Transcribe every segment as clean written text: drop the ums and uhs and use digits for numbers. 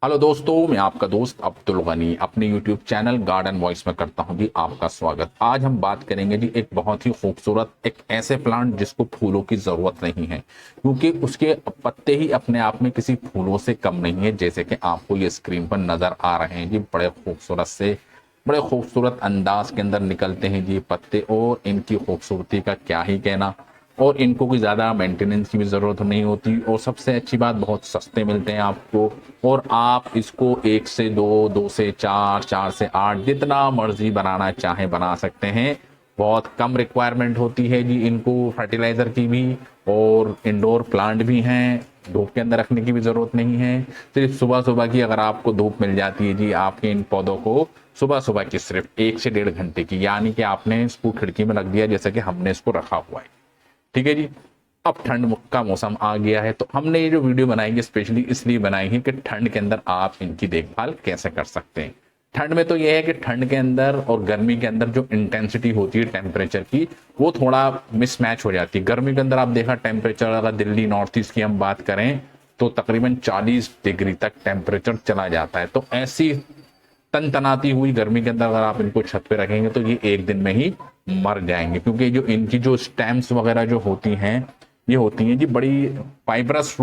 Hello दोस्तों, मैं आपका दोस्त अब्दुल गनी अपने यूट्यूब चैनल गार्डन वॉइस में करता हूं जी आपका स्वागत। आज हम बात करेंगे जी एक बहुत ही खूबसूरत एक ऐसे प्लांट जिसको फूलों की जरूरत नहीं है, क्योंकि उसके पत्ते ही अपने आप में किसी फूलों से कम नहीं है। जैसे कि आपको ये स्क्रीन पर नजर आ रहे हैं जी, बड़े खूबसूरत अंदाज के अंदर निकलते हैं जी पत्ते, और इनकी खूबसूरती का क्या ही कहना। और इनको कोई ज़्यादा मेंटेनेंस की भी ज़रूरत नहीं होती, और सबसे अच्छी बात बहुत सस्ते मिलते हैं आपको। और आप इसको 1 से 2, 2 से 4, 4 से 8 जितना मर्जी बनाना चाहे बना सकते हैं। बहुत कम रिक्वायरमेंट होती है जी इनको फर्टिलाइज़र की भी, और इंडोर प्लांट भी हैं, धूप के अंदर रखने की भी ज़रूरत नहीं है। सिर्फ सुबह सुबह की अगर आपको धूप मिल जाती है जी आपके इन पौधों को, सुबह सुबह की सिर्फ 1 से 1.5 घंटे की, यानी कि आपने इसको खिड़की में रख दिया जैसे कि हमने इसको रखा हुआ है। ठीक है जी। अब ठंड का मौसम आ गया है, तो हमने ये जो वीडियो बनाई है स्पेशली इसलिए बनाई है कि ठंड के अंदर आप इनकी देखभाल कैसे कर सकते हैं। ठंड में तो ये है कि ठंड के अंदर और गर्मी के अंदर जो इंटेंसिटी होती है टेम्परेचर की, वो थोड़ा मिसमैच हो जाती है। गर्मी के अंदर आप देखा टेम्परेचर, अगर दिल्ली नॉर्थ ईस्ट की हम बात करें तो तकरीबन 40 डिग्री तक टेम्परेचर चला जाता है। तो ऐसी तनतनाती हुई गर्मी के अंदर अगर आप इनको छत पे रखेंगे तो ये एक दिन में ही मर जाएंगे, क्योंकि जो इनकी जो स्टेम्स वगैरह जो होती हैं, ये होती हैं जी बड़ी फाइब्रस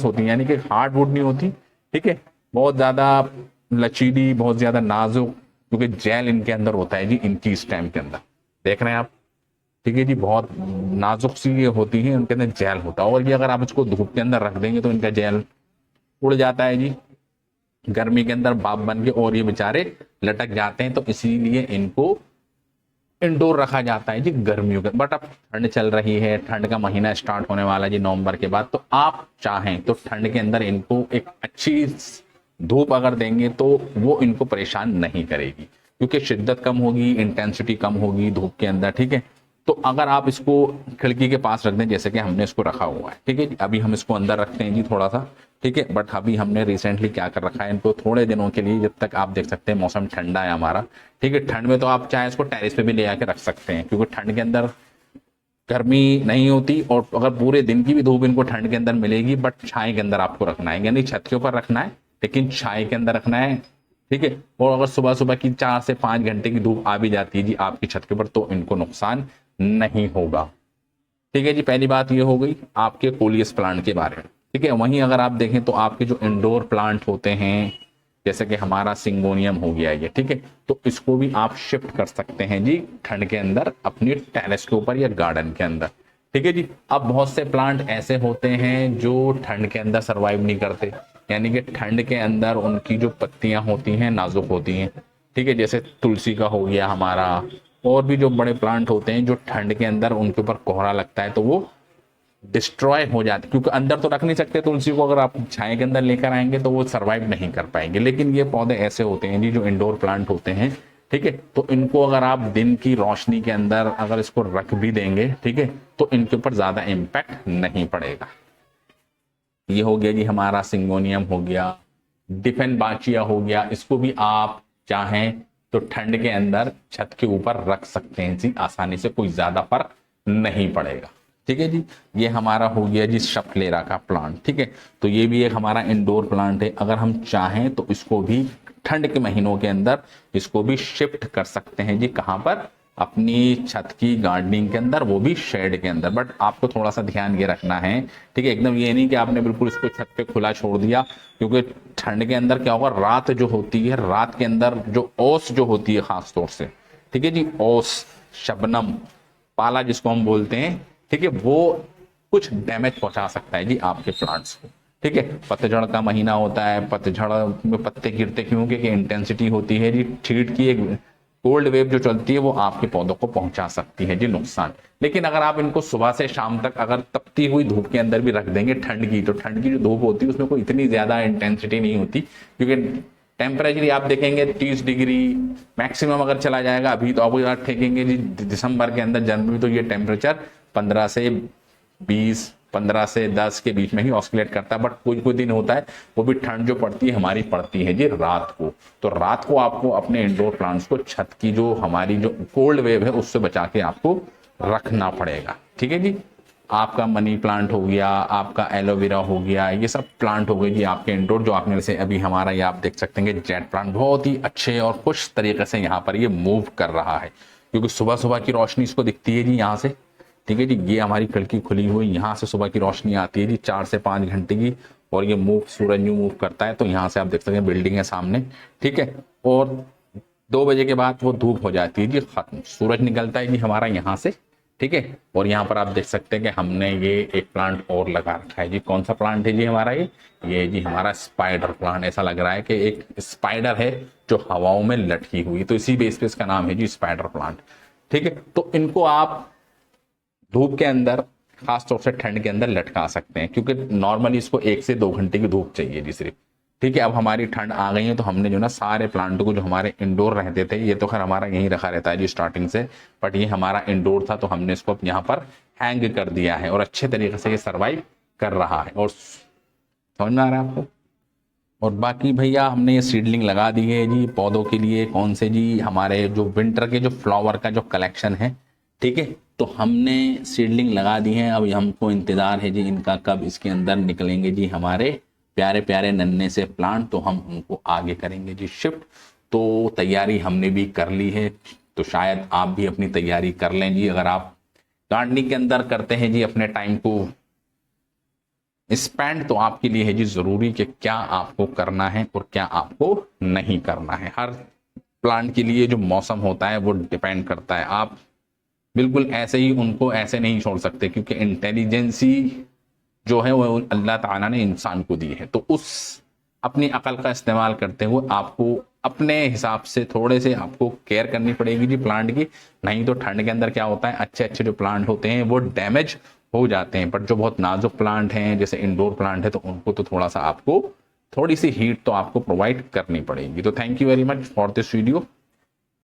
होती हैं, यानी कि हार्ड वुड नहीं होती। ठीक है, बहुत ज्यादा लचीली, बहुत ज्यादा नाजुक, क्योंकि जेल इनके अंदर होता है जी, इनकी स्टेम के अंदर देख रहे हैं आप। ठीक है जी, बहुत नाजुक सी ये होती है, उनके अंदर जेल होता है, और ये अगर आप इसको धूप के अंदर रख देंगे तो इनका जेल उड़ जाता है जी गर्मी के अंदर भाप बन के, और ये बेचारे लटक जाते हैं। तो इसीलिए इनको इंडोर रखा जाता है जी गर्मियों के। बट अब ठंड चल रही है, ठंड का महीना स्टार्ट होने वाला है जी नवंबर के बाद, तो आप चाहें तो ठंड के अंदर इनको एक अच्छी धूप अगर देंगे तो वो इनको परेशान नहीं करेगी, क्योंकि शिद्दत कम होगी, इंटेंसिटी कम होगी धूप के अंदर। ठीक है, तो अगर आप इसको खिड़की के पास रख दें जैसे कि हमने इसको रखा हुआ है, ठीक है जी, अभी हम इसको अंदर रखते हैं जी थोड़ा सा। ठीक है, बट अभी हमने रिसेंटली क्या कर रखा है, इनको थोड़े दिनों के लिए, जब तक आप देख सकते हैं मौसम ठंडा है हमारा। ठीक है, ठंड में तो आप चाहे इसको टेरिस पे भी ले आके रख सकते हैं, क्योंकि ठंड के अंदर गर्मी नहीं होती, और अगर पूरे दिन की भी धूप इनको ठंड के अंदर मिलेगी, बट छाए के अंदर आपको रखना है, यानी छत के ऊपर रखना है लेकिन छाए के अंदर रखना है। ठीक है, और अगर सुबह सुबह की 4 से 5 घंटे की धूप आ भी जाती है जी आपकी छत के ऊपर तो इनको नुकसान नहीं होगा। ठीक है जी, पहली बात ये हो गई आपके कोलियस प्लांट के बारे में। ठीक है, वहीं अगर आप देखें तो आपके जो इंडोर प्लांट होते हैं, जैसे कि हमारा सिंगोनियम हो गया ये, ठीक है, तो इसको भी आप शिफ्ट कर सकते हैं जी ठंड के अंदर अपनी टेरेस के ऊपर या गार्डन के अंदर। ठीक है जी, अब बहुत से प्लांट ऐसे होते हैं जो ठंड के अंदर सरवाइव नहीं करते, यानी कि ठंड के अंदर उनकी जो पत्तियां होती हैं नाजुक होती हैं। ठीक है, जैसे तुलसी का हो गया हमारा, और भी जो बड़े प्लांट होते हैं जो ठंड के अंदर उनके ऊपर कोहरा लगता है तो वो डिस्ट्रॉय हो जाती, क्योंकि अंदर तो रख नहीं सकते तुलसी को, अगर आप छाए के अंदर लेकर आएंगे तो वो सरवाइव नहीं कर पाएंगे। लेकिन ये पौधे ऐसे होते हैं जी जो इंडोर प्लांट होते हैं, ठीक है, तो इनको अगर आप दिन की रोशनी के अंदर अगर इसको रख भी देंगे, ठीक है, तो इनके ऊपर ज्यादा इम्पैक्ट नहीं पड़ेगा। ये हो गया जी हमारा सिंगोनियम हो गया, डिफेन बाचिया हो गया, इसको भी आप चाहें तो ठंड के अंदर छत के ऊपर रख सकते हैं जी आसानी से, कोई ज्यादा फर्क नहीं पड़ेगा। ठीक है जी, ये हमारा हो गया जी शपलेरा का प्लांट। ठीक है, तो ये भी एक हमारा इंडोर प्लांट है, अगर हम चाहें तो इसको भी ठंड के महीनों के अंदर इसको भी शिफ्ट कर सकते हैं जी, कहां पर, अपनी छत की गार्डनिंग के अंदर, वो भी शेड के अंदर। बट आपको थोड़ा सा ध्यान ये रखना है, ठीक है, एकदम ये नहीं कि आपने बिल्कुल इसको छत पे खुला छोड़ दिया, क्योंकि ठंड के अंदर क्या होगा, रात जो होती है, रात के अंदर जो ओस जो होती है खास तौर से, ठीक है जी, ओस, शबनम, पाला जिसको हम बोलते हैं, ठीक है, वो कुछ डैमेज पहुंचा सकता है जी आपके प्लांट्स को। ठीक है, पतझड़ का महीना होता है, पतझड़ में पत्ते गिरते क्योंकि इंटेंसिटी होती है जी, हीट की एक कोल्ड वेव जो चलती है वो आपके पौधों को पहुंचा सकती है जी नुकसान। लेकिन अगर आप इनको सुबह से शाम तक अगर तपती हुई धूप के अंदर भी रख देंगे ठंड की, तो ठंड की जो धूप होती है उसमें कोई इतनी ज्यादा इंटेंसिटी नहीं होती, क्योंकि टेम्परेचर आप देखेंगे 30 डिग्री मैक्सिमम अगर चला जाएगा। अभी तो आप यार ठेकेंगे जी दिसंबर के अंदर, जनवरी, तो ये टेम्परेचर 15 से 20, 15 से 10 के बीच में ही ऑस्किलेट करता है। बट कोई कोई दिन होता है वो भी ठंड जो पड़ती है हमारी पड़ती है जी रात को, तो रात को आपको अपने इंडोर प्लांट्स को छत की जो हमारी जो कोल्ड वेव है उससे बचा के आपको रखना पड़ेगा। ठीक है जी, आपका मनी प्लांट हो गया, आपका एलोवेरा हो गया, ये सब प्लांट हो गए जी आपके इंडोर, जो आपने जैसे अभी हमारा ये आप देख सकते हैं कि जेट प्लांट बहुत ही अच्छे और खुश तरीके से यहाँ पर ये मूव कर रहा है, क्योंकि सुबह सुबह की रोशनी इसको दिखती है जी यहाँ से। ठीक है जी, ये हमारी खिड़की खुली हुई, यहाँ से सुबह की रोशनी आती है जी 4 से 5 घंटे की, और ये सूरज यूं मूव करता है तो यहाँ से आप देख सकते हैं बिल्डिंग है सामने। ठीक है, और 2 बजे के बाद वो धूप हो जाती है जी खत्म, सूरज निकलता है जी हमारा यहाँ से। ठीक है, और यहाँ पर आप देख सकते हैं कि हमने ये एक प्लांट और लगा रखा है जी। कौन सा प्लांट है जी हमारा? ये जी हमारा स्पाइडर प्लांट। ऐसा लग रहा है कि एक स्पाइडर है जो हवाओं में लटकी हुई, तो इसी बेस पे इसका नाम है जी स्पाइडर प्लांट। ठीक है, तो इनको आप धूप के अंदर, खासतौर से ठंड के अंदर लटका सकते हैं, क्योंकि नॉर्मली इसको 1 से 2 घंटे की धूप चाहिए जी सिर्फ। ठीक है, अब हमारी ठंड आ गई है तो हमने जो ना सारे प्लांटों को, जो हमारे इंडोर रहते थे, ये तो खैर हमारा यहीं रखा रहता है जी स्टार्टिंग से, बट ये हमारा इंडोर था तो हमने इसको यहाँ पर हैंग कर दिया है और अच्छे तरीके से ये सर्वाइव कर रहा है। और समझ में आ रहा है आपको? और बाकी भैया हमने ये सीडलिंग लगा दी है जी पौधों के लिए। कौन से जी? हमारे जो विंटर के जो फ्लावर का जो कलेक्शन है, ठीक है, तो हमने सीडलिंग लगा दी है। अब हमको इंतज़ार है जी इनका कब इसके अंदर निकलेंगे जी हमारे प्यारे प्यारे नन्हे से प्लांट, तो हम उनको आगे करेंगे जी शिफ्ट। तो तैयारी हमने भी कर ली है, तो शायद आप भी अपनी तैयारी कर लें जी। अगर आप गार्डनिंग के अंदर करते हैं जी अपने टाइम को स्पेंड, तो आपके लिए है जी ज़रूरी कि क्या आपको करना है और क्या आपको नहीं करना है। हर प्लांट के लिए जो मौसम होता है वो डिपेंड करता है। आप बिल्कुल ऐसे ही उनको ऐसे नहीं छोड़ सकते, क्योंकि इंटेलिजेंसी जो है वो अल्लाह ताला ने इंसान को दी है, तो उस अपनी अकल का इस्तेमाल करते हुए आपको अपने हिसाब से थोड़े से आपको केयर करनी पड़ेगी जी प्लांट की। नहीं तो ठंड के अंदर क्या होता है, अच्छे अच्छे जो प्लांट होते हैं वो डैमेज हो जाते हैं, बट जो बहुत नाजुक प्लांट हैं जैसे इंडोर प्लांट है, तो उनको तो थोड़ा सा आपको थोड़ी सी हीट तो आपको प्रोवाइड करनी पड़ेगी। तो thank you very much for this video.